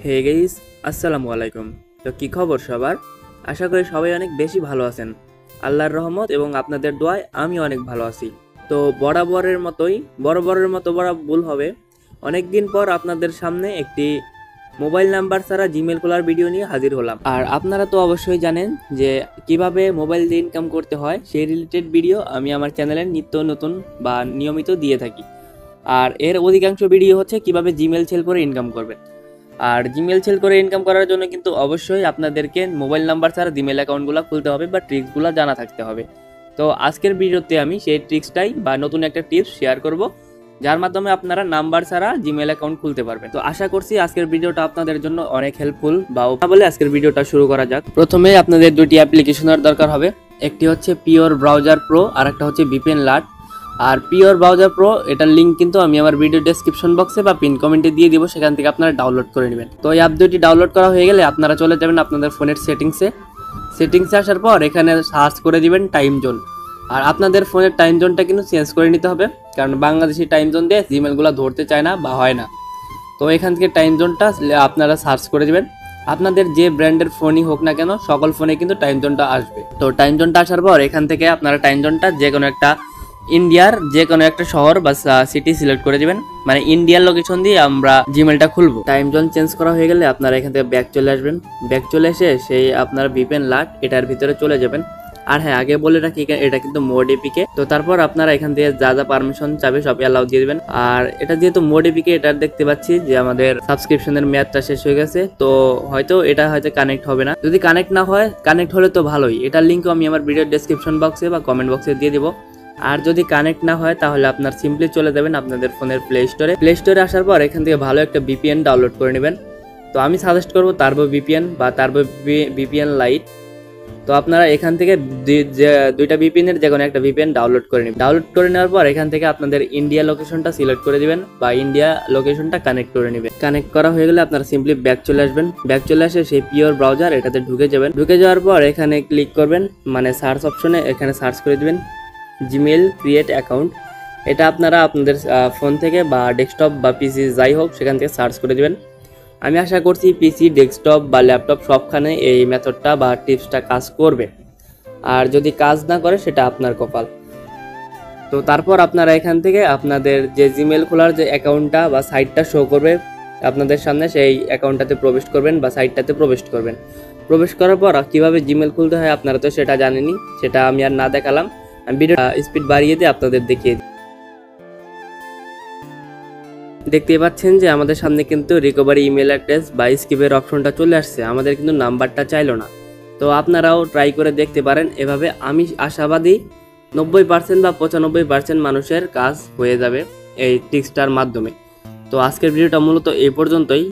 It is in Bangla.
হে গাইস, আসসালামু আলাইকুম। তো কি খবর সবার? আশা করি সবাই অনেক বেশি ভালো আছেন। আল্লাহর রহমত এবং আপনাদের দোয়ায় আমি অনেক ভালো আছি। তো বরাবরের মতো ভুল হবে। অনেক দিন পর আপনাদের সামনে একটি মোবাইল নাম্বার ছাড়া জিমেল খোলার ভিডিও নিয়ে হাজির হলাম। আর আপনারা তো অবশ্যই জানেন যে কিভাবে মোবাইল দিয়ে ইনকাম করতে হয়, সেই রিলেটেড ভিডিও আমি আমার চ্যানেলে নিত্য নতুন বা নিয়মিত দিয়ে থাকি। আর এর অধিকাংশ ভিডিও হচ্ছে কিভাবে জিমেল সেল করে ইনকাম করবেন। আর জিমেল সেল করে ইনকাম করার জন্য কিন্তু অবশ্যই আপনাদেরকে মোবাইল নাম্বার ছাড়া জিমেল অ্যাকাউন্টগুলো খুলতে হবে বা ট্রিক্সগুলো জানা থাকতে হবে। তো আজকের ভিডিওতে আমি সেই ট্রিক্সটাই বা নতুন একটা টিপস শেয়ার করব, যার মাধ্যমে আপনারা নাম্বার ছাড়া জিমেল অ্যাকাউন্ট খুলতে পারবেন। তো আশা করছি আজকের ভিডিওটা আপনাদের জন্য অনেক হেল্পফুল। বা বলে আজকের ভিডিওটা শুরু করা যাক। প্রথমে আপনাদের দুটি অ্যাপ্লিকেশনের দরকার হবে। একটি হচ্ছে পিওর ব্রাউজার প্রো আর একটা হচ্ছে ভিপিএন লাট। আর পিওর ব্রাউজার প্রো এটার লিঙ্ক কিন্তু আমি আমার ভিডিও ডেসক্রিপশন বক্সে বা পিন কমেন্টে দিয়ে দিব, সেখান থেকে আপনারা ডাউনলোড করে নেবেন। তো এই অ্যাপ দুটি ডাউনলোড করা হয়ে গেলে আপনারা চলে যাবেন আপনাদের ফোনের সেটিংসে আসার পর এখানে সার্চ করে দিবেন টাইম জোন। আর আপনাদের ফোনের টাইম জোনটা কিন্তু চেঞ্জ করে নিতে হবে, কারণ বাংলাদেশি টাইম জোন দিয়ে জিমেলগুলো ধরতে চায় না বা হয় না। তো এখান থেকে টাইম জোনটা আপনারা সার্চ করে দেবেন। আপনাদের যে ব্র্যান্ডের ফোনই হোক না কেন, সকল ফোনে কিন্তু টাইম জোনটা আসবে। তো টাইম জোনটা আসার পর এখান থেকে আপনারা টাইম জোনটা যে কোনো একটা ইন্ডিয়ার যে কোনো একটা শহর বা সিটি সিলেক্ট করে দিবেন, মানে ইন্ডিয়ার লোকেশন দিয়ে আমরা জিমেলটা খুলবো। টাইম জোন চেঞ্জ করা হয়ে গেলে আপনারা এখান থেকে ব্যাক চলে আসবেন। ব্যাক চলে এসে সেই আপনার ভিপিএন লাট এটার ভিতরে চলে যাবেন। আর হ্যাঁ, আগে বলে রাখি এটা কিন্তু মোড এপিকে। তো তারপর আপনারা এখান থেকে যা যা পারমিশন চাবে সব অ্যালাউ দিয়ে দেবেন। আর এটা যেহেতু মোড এপিকে, এটা দেখতে পাচ্ছি যে আমাদের সাবস্ক্রিপশনের মেয়াদটা শেষ হয়ে গেছে। তো এটা হয়তো কানেক্ট হবে না। যদি কানেক্ট না হয়, কানেক্ট হলে তো ভালোই। এটার লিঙ্কও আমি আমার ভিডিও ডেসক্রিপশন বক্সে বা কমেন্ট বক্সে দিয়ে দিব। আর যদি কানেক্ট না হয় তাহলে আপনার সিম্পলি চলে যাবেন আপনাদের ফোনের প্লে স্টোরে আসার পর এখান থেকে ভালো একটা ভিপিএন ডাউনলোড করে নেবেন। তো আমি সাজেস্ট করবো টার্বো ভিপিএন বা টার্বো ভিপিএন লাইট। তো আপনারা এখান থেকে দুইটা ভিপিএনের যে কোনো একটা ভিপিএন ডাউনলোড করে নেবেন। ডাউনলোড করে নেওয়ার পর এখান থেকে আপনাদের ইন্ডিয়া লোকেশনটা সিলেক্ট করে দিবেন বা ইন্ডিয়া লোকেশনটা কানেক্ট করে নেবেন। কানেক্ট করা হয়ে গেলে আপনারা সিম্পলি ব্যাক চলে আসবেন। ব্যাক চলে আসে সেই পিওর ব্রাউজার এটাতে ঢুকে যাবেন। ঢুকে যাওয়ার পর এখানে ক্লিক করবেন, মানে সার্চ অপশনে এখানে সার্চ করে দিবেন জিমেল ক্রিয়েট অ্যাকাউন্ট। এটা আপনারা আপনাদের ফোন থেকে বা ডেস্কটপ বা পিসি যাই হোক সেখান থেকে সার্চ করে দিবেন। আমি আশা করছি পিসি, ডেস্কটপ বা ল্যাপটপ সবখানে এই মেথডটা বা টিপসটা কাজ করবে। আর যদি কাজ না করে সেটা আপনার কপাল। তো তারপর আপনারা এখান থেকে আপনাদের যে জিমেল খোলার যে অ্যাকাউন্টটা বা সাইটটা শো করবে আপনাদের সামনে, সেই অ্যাকাউন্টটাতে প্রবেশ করবেন বা সাইটটাতে প্রবেশ করবেন। প্রবেশ করার পর কীভাবে জিমেল খুলতে হয় আপনারা তো সেটা জানেনই, সেটা আমি আর না দেখালাম। আমি ভিডিও স্পিড বাড়িয়ে দিয়ে আপনাদের দেখিয়ে দিই। দেখতেই পাচ্ছেন যে আমাদের সামনে কিন্তু রিকভারি ইমেল অ্যাড্রেস বা স্কিপের অপশনটা চলে আসছে, আমাদের কিন্তু নাম্বারটা চাইলো না। তো আপনারাও ট্রাই করে দেখতে পারেন এভাবে। আমি আশাবাদী 90% বা 95% মানুষের কাজ হয়ে যাবে এই টিক্সটার মাধ্যমে। তো আজকের ভিডিওটা মূলত এই পর্যন্তই।